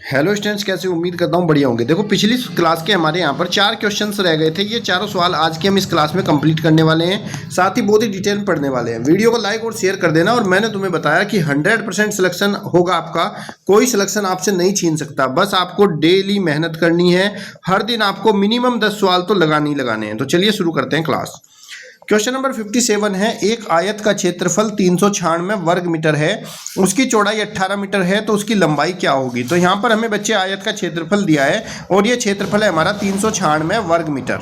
Hello students, कैसे उम्मीद करता हूँ बढ़िया होंगे। देखो, पिछली क्लास के हमारे यहाँ पर 4 क्वेश्चंस रह गए थे। ये चारों सवाल आज के हम इस क्लास में कंप्लीट करने वाले हैं, साथ ही बहुत ही डिटेल में पढ़ने वाले हैं। वीडियो को लाइक और शेयर कर देना। और मैंने तुम्हें बताया कि 100% सिलेक्शन होगा आपका, कोई सिलेक्शन आपसे नहीं छीन सकता। बस आपको डेली मेहनत करनी है, हर दिन आपको मिनिमम 10 सवाल तो लगाने ही लगाने हैं। तो चलिए शुरू करते हैं क्लास। क्वेश्चन नंबर 57 है, एक आयत का क्षेत्रफल 396 वर्ग मीटर है, उसकी चौड़ाई 18 मीटर है, तो उसकी लंबाई क्या होगी। तो यहाँ पर हमें बच्चे आयत का क्षेत्रफल दिया है और ये क्षेत्रफल है हमारा 396 वर्ग मीटर।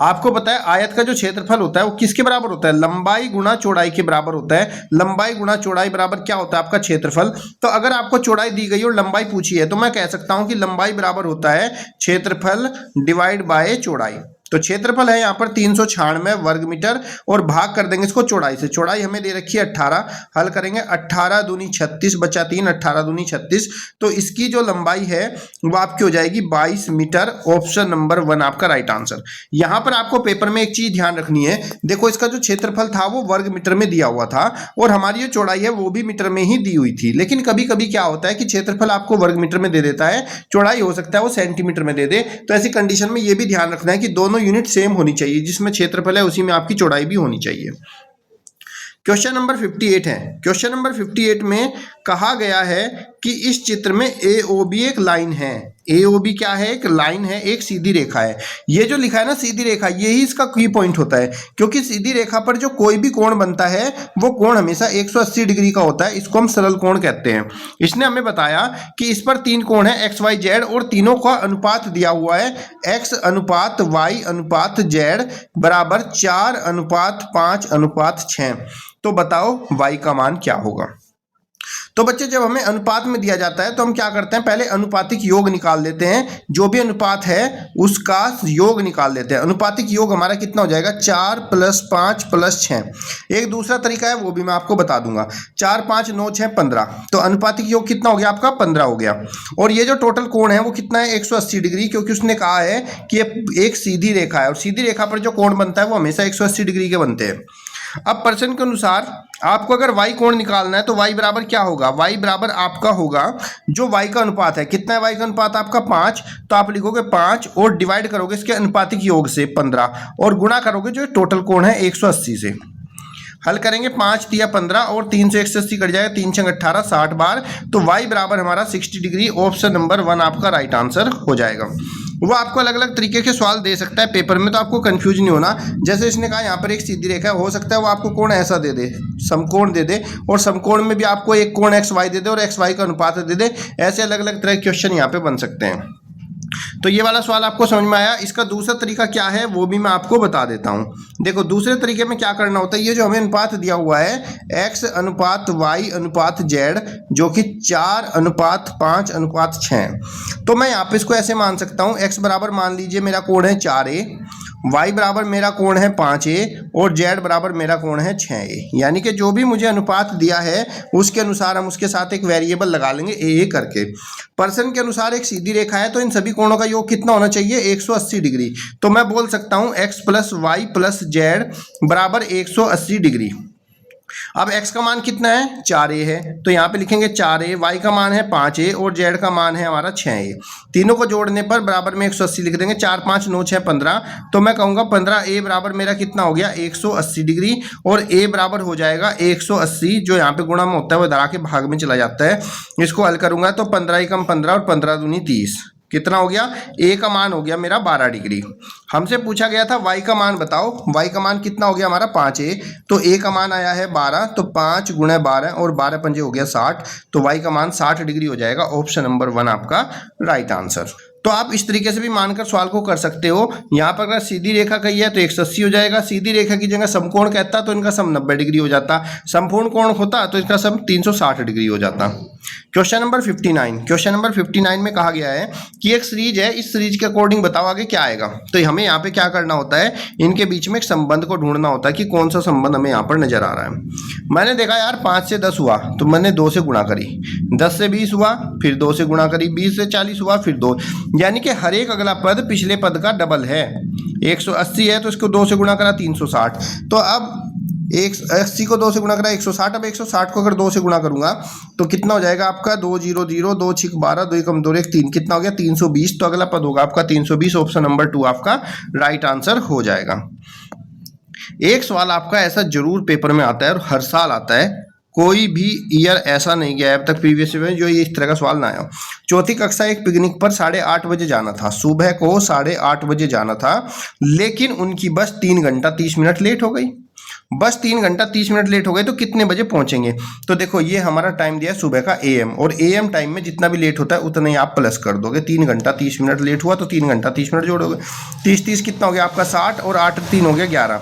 आपको पता है आयत का जो क्षेत्रफल होता है वो किसके बराबर होता है, लंबाई गुणा चौड़ाई के बराबर होता है। लंबाई गुणा चौड़ाई बराबर क्या होता है, आपका क्षेत्रफल। तो अगर आपको चौड़ाई दी गई और लंबाई पूछी है तो मैं कह सकता हूं कि लंबाई बराबर होता है क्षेत्रफल डिवाइड बाय चौड़ाई। तो क्षेत्रफल है यहाँ पर 396 वर्ग मीटर और भाग कर देंगे इसको चौड़ाई से। चौड़ाई हमें दे रखी है 18, हल करेंगे 18 दूनी 36 बचा 3, 18 दूनी 36। तो इसकी जो लंबाई है वो आपकी हो जाएगी 22 मीटर। ऑप्शन नंबर 1 आपका राइट आंसर। यहाँ पर आपको पेपर में एक चीज ध्यान रखनी है, देखो इसका जो क्षेत्रफल था वो वर्ग मीटर में दिया हुआ था और हमारी जो चौड़ाई है वो भी मीटर में ही दी हुई थी। लेकिन कभी कभी क्या होता है कि क्षेत्रफल आपको वर्ग मीटर में दे देता है, चौड़ाई हो सकता है वो सेंटीमीटर में दे दे। तो ऐसी कंडीशन में ये भी ध्यान रखना है कि दोनों यूनिट सेम होनी चाहिए, जिसमें क्षेत्रफल है उसी में आपकी चौड़ाई भी होनी चाहिए। क्वेश्चन नंबर 58 है। क्वेश्चन नंबर 58 में कहा गया है कि इस चित्र में AOB एक लाइन है। AOB क्या है, एक लाइन है, एक सीधी रेखा है। ये जो लिखा है ना सीधी रेखा, यही इसका की पॉइंट होता है, क्योंकि सीधी रेखा पर जो कोई भी कोण बनता है वो कोण हमेशा 180 डिग्री का होता है। इसको हम सरल कोण कहते हैं। इसने हमें बताया कि इस पर 3 कोण है XYZ और तीनों का अनुपात दिया हुआ है X अनुपात Y अनुपात Z बराबर 4:5:6। तो बताओ Y का मान क्या होगा। तो बच्चे, जब हमें अनुपात में दिया जाता है तो हम क्या करते हैं, पहले अनुपातिक योग निकाल लेते हैं। जो भी अनुपात है उसका योग निकाल लेते हैं। अनुपातिक योग हमारा कितना हो जाएगा, 4 + 5 + 6। एक दूसरा तरीका है वो भी मैं आपको बता दूंगा। 4 5 9 6 15। तो अनुपातिक योग कितना हो गया आपका, 15 हो गया। और ये जो टोटल कोण है वो कितना है, 180 डिग्री, क्योंकि उसने कहा है कि ये एक सीधी रेखा है और सीधी रेखा पर जो कोण बनता है वो हमेशा 180 डिग्री के बनते हैं। अब प्रश्न के अनुसार आपको अगर y कोण निकालना है तो y बराबर क्या होगा, y बराबर आपका होगा जो y का अनुपात है। कितना है y का अनुपात आपका, 5। तो आप लिखोगे 5 और डिवाइड करोगे इसके अनुपातिक योग से 15 और गुणा करोगे जो टोटल कोण है 180 से। हल करेंगे 5 × 15 और 3 से 180 कट जाएगा, 3 × 6 = 18, 60 बार। तो y बराबर हमारा 60 डिग्री। ऑप्शन नंबर 1 आपका राइट आंसर हो जाएगा। वो आपको अलग अलग तरीके के सवाल दे सकता है पेपर में, तो आपको कंफ्यूज नहीं होना। जैसे इसने कहा यहाँ पर एक सीधी रेखा हो सकता है वो आपको कोण ऐसा दे दे, समकोण दे दे, और समकोण में भी आपको एक कोण XY दे दे और XY का अनुपात दे दे। ऐसे अलग अलग तरह के क्वेश्चन यहाँ पे बन सकते हैं। तो ये वाला सवाल आपको समझ में आया। इसका दूसरा तरीका क्या है वो भी मैं आपको बता देता हूँ। देखो, दूसरे तरीके में क्या करना होता है, ये जो हमें अनुपात दिया हुआ है X अनुपात Y अनुपात Z जो कि 4:5:6। तो मैं यहाँ पे इसको ऐसे मान सकता हूँ, X बराबर मान लीजिए मेरा कोण है 4A, y बराबर मेरा कोण है 5a और z बराबर मेरा कोण है 6a। यानी कि जो भी मुझे अनुपात दिया है उसके अनुसार हम उसके साथ एक वेरिएबल लगा लेंगे a करके। प्रश्न के अनुसार एक सीधी रेखा है तो इन सभी कोणों का योग कितना होना चाहिए, 180 डिग्री। तो मैं बोल सकता हूँ x + y + z बराबर 180 डिग्री। अब x का मान कितना है, 4a है, तो यहाँ पे लिखेंगे 4a, y का मान है 5a और z का मान है हमारा 6a। तीनों को जोड़ने पर बराबर में 180 लिख देंगे। 4 5 9 6 15। तो मैं कहूँगा 15a बराबर मेरा कितना हो गया, 180 डिग्री। और a बराबर हो जाएगा 180, जो यहाँ पे गुणा में होता है वो दरा के भाग में चला जाता है। इसको हल करूँगा तो 15 × 15 और 15 दूनी 30। कितना हो गया, a का मान हो गया मेरा 12 डिग्री। हमसे पूछा गया था y का मान बताओ, y का मान कितना हो गया हमारा 5a। तो a का मान आया है 12, तो 5 × 12 और 12 पंजे हो गया 60। तो y का मान 60 डिग्री हो जाएगा। ऑप्शन नंबर 1 आपका राइट आंसर। तो आप इस तरीके से भी मानकर सवाल को कर सकते हो। यहाँ पर अगर सीधी रेखा कही है तो 180 हो जाएगा। सीधी रेखा की जगह समकोण कहता तो इनका सम 90 डिग्री हो जाता। समपूर्ण कोण होता तो इसका सम 360 डिग्री हो जाता। Question number 59। क्वेश्चन नंबर 59 में कहा गया है कि एक सीरीज है, इस सीरीज के अकॉर्डिंग बताओ आगे क्या आएगा। तो हमें यहाँ पे क्या करना होता है, इनके बीच में एक संबंध को ढूंढना होता है कि कौन सा संबंध हमें यहाँ पर नजर आ रहा है। मैंने देखा यार 5 से 10 हुआ तो मैंने 2 से गुणा करी, 10 से 20 हुआ फिर 2 से गुणा करी, 20 से 40 हुआ फिर 2। यानी कि हर एक अगला पद पिछले पद का डबल है। 180 है तो इसको 2 से गुणा करा 360। तो अब 80 को 2 से गुणा करा 160। अब 160 को अगर 2 से गुणा करूंगा तो कितना हो जाएगा आपका 2 0 0 2 6 12 2 कम 2 1 3 कितना हो गया 320। तो अगला पद होगा आपका 320। ऑप्शन नंबर 2 आपका राइट आंसर हो जाएगा। एक सवाल आपका ऐसा जरूर पेपर में आता है और हर साल आता है, कोई भी ईयर ऐसा नहीं गया अब तक प्रीवियस ईयर में जो ये इस तरह का सवाल ना आया। चौथी कक्षा एक पिकनिक पर 8:30 बजे जाना था, सुबह को 8:30 बजे जाना था, लेकिन उनकी बस 3 घंटा 30 मिनट लेट हो गई। बस 3 घंटा 30 मिनट लेट हो गए तो कितने बजे पहुंचेंगे? तो देखो ये हमारा टाइम दिया है सुबह का AM, और AM टाइम में जितना भी लेट होता है उतना ही आप प्लस कर दोगे। 3 घंटा 30 मिनट लेट हुआ तो 3 घंटा 30 मिनट जोड़ोगे, 30 कितना हो गया आपका 60, और 8 3 हो गया 11।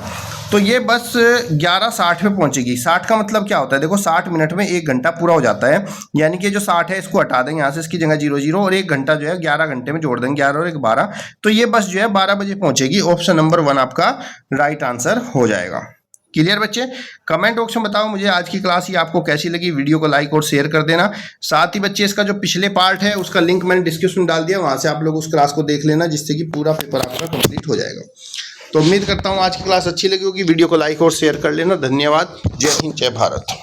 तो ये बस 11:60 पे पहुंचेगी। 60 का मतलब क्या होता है? देखो 60 मिनट में 1 घंटा पूरा हो जाता है, यानी कि जो 60 है इसको हटा देंगे यहाँ से, इसकी जगह 0 0 और 1 घंटा जो है 11 घंटे में जोड़ देंगे, 11 और 1 12। तो ये बस जो है 12 बजे पहुंचेगी। ऑप्शन नंबर 1 आपका राइट आंसर हो जाएगा। क्लियर बच्चे? कमेंट बॉक्स में बताओ मुझे आज की क्लास ये आपको कैसी लगी। वीडियो को लाइक और शेयर कर देना। साथ ही बच्चे इसका जो पिछले पार्ट है उसका लिंक मैंने डिस्क्रिप्शन में डाल दिया, वहां से आप लोग उस क्लास को देख लेना, जिससे कि पूरा पेपर आपका कंप्लीट हो जाएगा। तो उम्मीद करता हूँ आज की क्लास अच्छी लगी होगी। वीडियो को लाइक और शेयर कर लेना। धन्यवाद। जय हिंद, जय भारत।